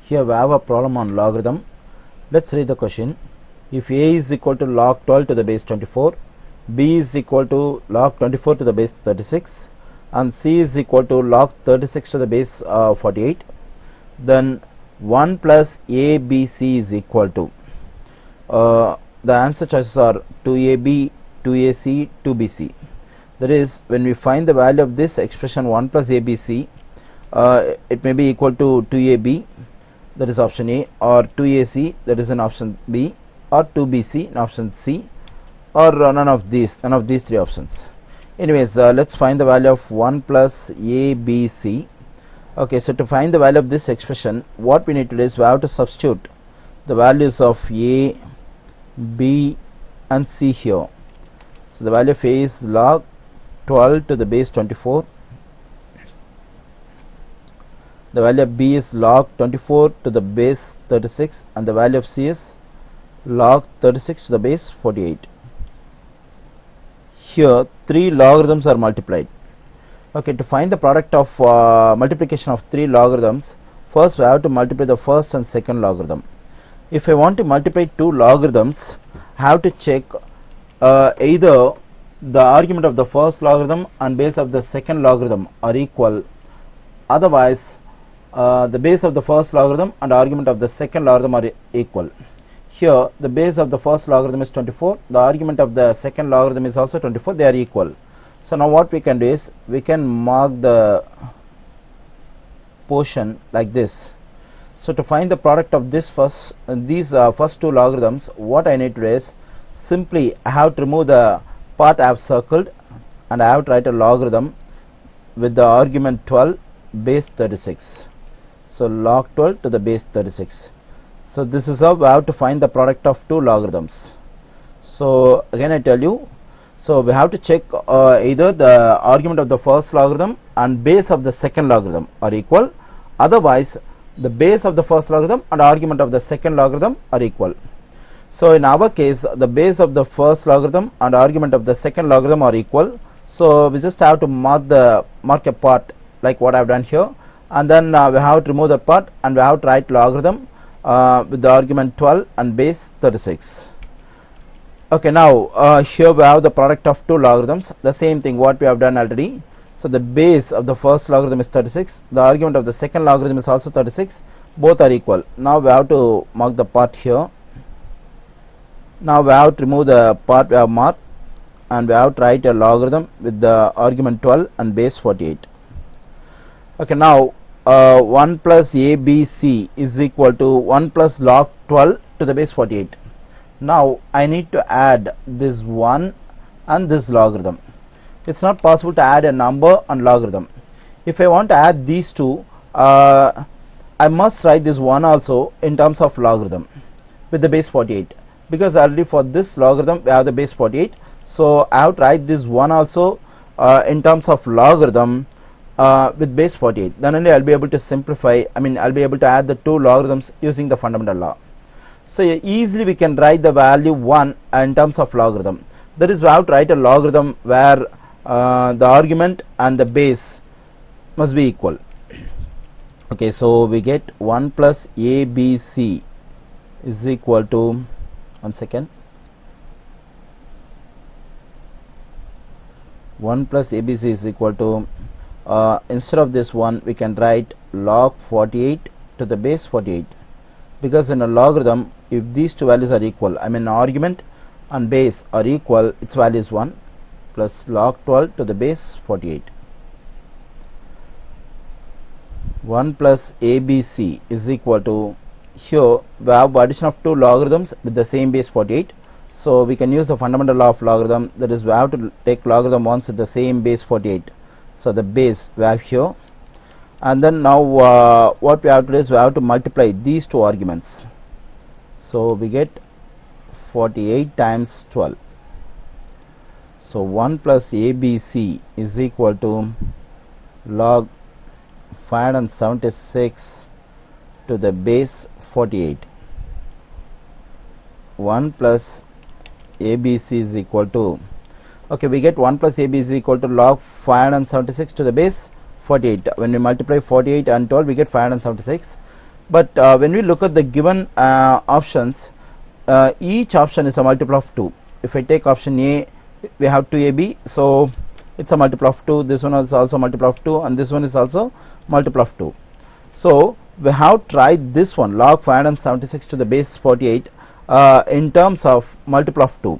Here we have a problem on logarithm. Let's read the question. If a is equal to log 12 to the base 24, b is equal to log 24 to the base 36, and c is equal to log 36 to the base 48, then 1 plus abc is equal to, the answer choices are 2ab, 2ac, 2bc. That is, when we find the value of this expression 1 plus abc, it may be equal to 2ab, that is option A, or 2ac, that is in option B, or 2bc in option C, or none of these three options. Anyways, let's find the value of 1 plus abc. Okay, so to find the value of this expression, what we need to do is we have to substitute the values of a, b, and c here. So the value of a is log 12 to the base 24. The value of b is log 24 to the base 36, and the value of c is log 36 to the base 48. Here three logarithms are multiplied. Okay, to find the product of multiplication of three logarithms, first we have to multiply the first and second logarithm. If I want to multiply two logarithms, I have to check either the argument of the first logarithm and base of the second logarithm are equal. Otherwise, the base of the first logarithm and argument of the second logarithm are equal. Here the base of the first logarithm is 24, the argument of the second logarithm is also 24, they are equal. So now what we can do is we can mark the portion like this. So to find the product of this these first two logarithms, what I need to do is simply I have to remove the part I have circled, and I have to write a logarithm with the argument 12 base 36. So log 12 to the base 36. So this is how we have to find the product of two logarithms. So again I tell you, so we have to check either the argument of the first logarithm and base of the second logarithm are equal. Otherwise, the base of the first logarithm and argument of the second logarithm are equal. So in our case, the base of the first logarithm and argument of the second logarithm are equal. So we just have to mark a part like what I have done here, and then we have to remove the part and we have to write logarithm with the argument 12 and base 36. Okay, now here we have the product of two logarithms, the same thing what we have done already. So the base of the first logarithm is 36, the argument of the second logarithm is also 36, both are equal. Now we have to mark the part here. Now we have to remove the part we have marked, and we have to write a logarithm with the argument 12 and base 48. Okay, now 1 plus abc is equal to 1 plus log 12 to the base 48. Now I need to add this 1 and this logarithm. It's not possible to add a number and logarithm. If I want to add these two, I must write this 1 also in terms of logarithm with the base 48, because already for this logarithm we have the base 48. So I have to write this 1 also in terms of logarithm with base 48. Then only I'll be able to simplify, I'll be able to add the two logarithms using the fundamental law. So easily we can write the value 1 in terms of logarithm. That is, we have to write a logarithm where the argument and the base must be equal. Okay, so we get 1 plus abc is equal to, 1 second, 1 plus abc is equal to, instead of this 1 we can write log 48 to the base 48, because in a logarithm if these two values are equal, argument and base are equal, its value is 1, plus log 12 to the base 48. 1 plus abc is equal to, here we have addition of two logarithms with the same base 48. So we can use the fundamental law of logarithm, that is we have to take logarithm once with the same base 48. So the base we have here, and then now what we have to do is we have to multiply these two arguments. So we get 48 times 12. So 1 plus abc is equal to log 576 to the base 48. 1 plus abc is equal to, okay, we get 1 plus ab is equal to log 576 to the base 48. When we multiply 48 and 12, we get 576. But when we look at the given options, each option is a multiple of 2. If I take option A, we have 2ab, so it's a multiple of 2. This one is also multiple of 2, and this one is also multiple of 2. So we have tried this one, log 576 to the base 48, in terms of multiple of 2.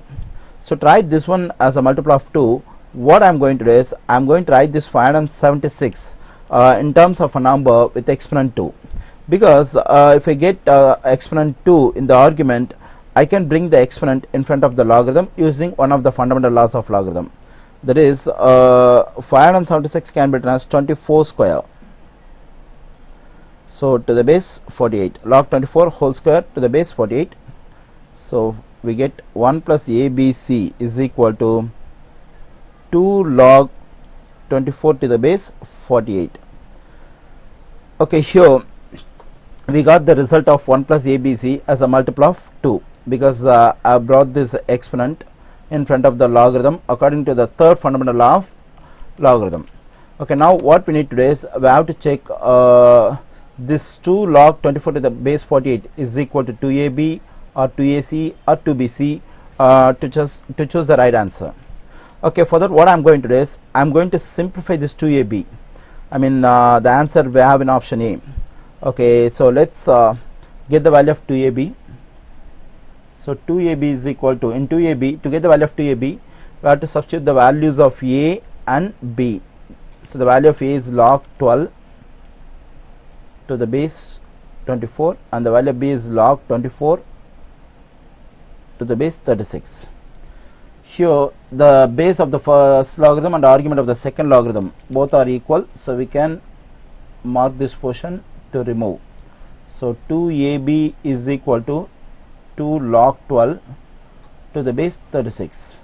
So try this one as a multiple of 2. What I am going to do is I am going to write this 576 in terms of a number with exponent 2, because if I get exponent 2 in the argument, I can bring the exponent in front of the logarithm using one of the fundamental laws of logarithm. That is, 576 can be written as 24 square. So to the base 48, log 24 whole square to the base 48. So we get 1 plus ABC is equal to 2 log 24 to the base 48. Okay, here we got the result of 1 plus ABC as a multiple of 2, because I brought this exponent in front of the logarithm according to the third fundamental law of logarithm. Okay, now what we need to do is we have to check this 2 log 24 to the base 48 is equal to 2ab or 2ac or 2bc to choose the right answer. Okay, for that what I am going to do is I am going to simplify this 2ab. I mean the answer we have in option A. Okay, so let's get the value of 2ab. So 2ab is equal to, in 2ab, to get the value of 2ab, we have to substitute the values of a and b. So the value of a is log 12 to the base 24, and the value of b is log 24 to the base 36. Here the base of the first logarithm and argument of the second logarithm both are equal, so we can mark this portion to remove. So 2ab is equal to 2 log 12 to the base 36,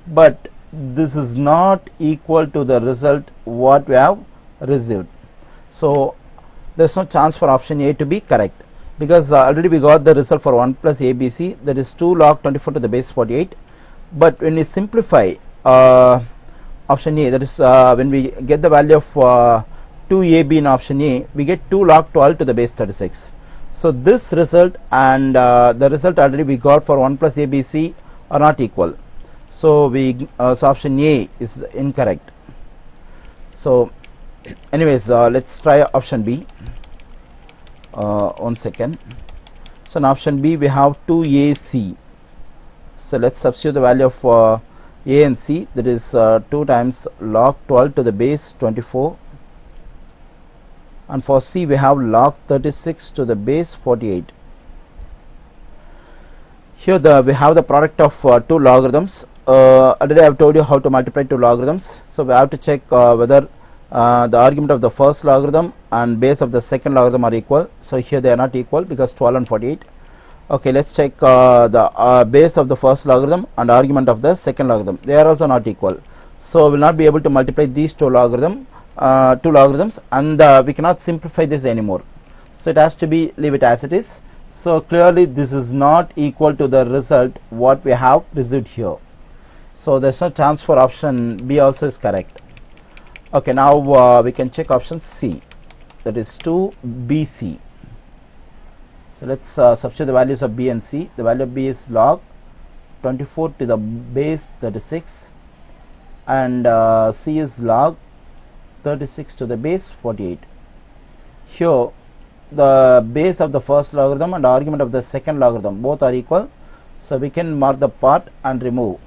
but this is not equal to the result what we have received. So there is no chance for option A to be correct, because already we got the result for 1 plus ABC, that is 2 log 24 to the base 48. But when we simplify option A, that is when we get the value of 2ab in option A, we get 2 log 12 to the base 36. So this result and the result already we got for 1 plus ABC are not equal. So so option A is incorrect. So anyways, let's try option B. 1 second. So in option B we have 2ac. So let's substitute the value of a and c, that is 2 times log 12 to the base 24, and for c we have log 36 to the base 48. Here we have the product of two logarithms. Already I have told you how to multiply two logarithms. So we have to check whether the argument of the first logarithm and base of the second logarithm are equal. So here they are not equal because 12 and 48. Okay, let's check the base of the first logarithm and argument of the second logarithm. They are also not equal. So we will not be able to multiply these two logarithms, and we cannot simplify this anymore. So it has to be leave it as it is. So clearly this is not equal to the result what we have received here. So there is no chance for option B also is correct. Okay, now we can check option C, that is 2BC. So let's substitute the values of B and C. The value of B is log 24 to the base 36, and C is log 36 to the base 48. Here the base of the first logarithm and argument of the second logarithm both are equal, so we can mark the part and remove.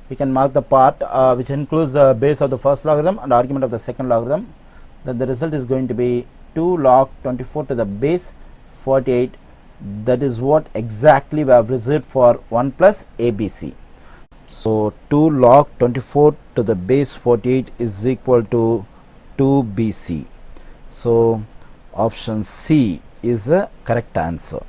We can mark the part which includes the base of the first logarithm and argument of the second logarithm. Then the result is going to be 2 log 24 to the base 48. That is what exactly we have received for 1 plus ABC. So 2 log 24 to the base 48 is equal to 2BC. So option C is the correct answer.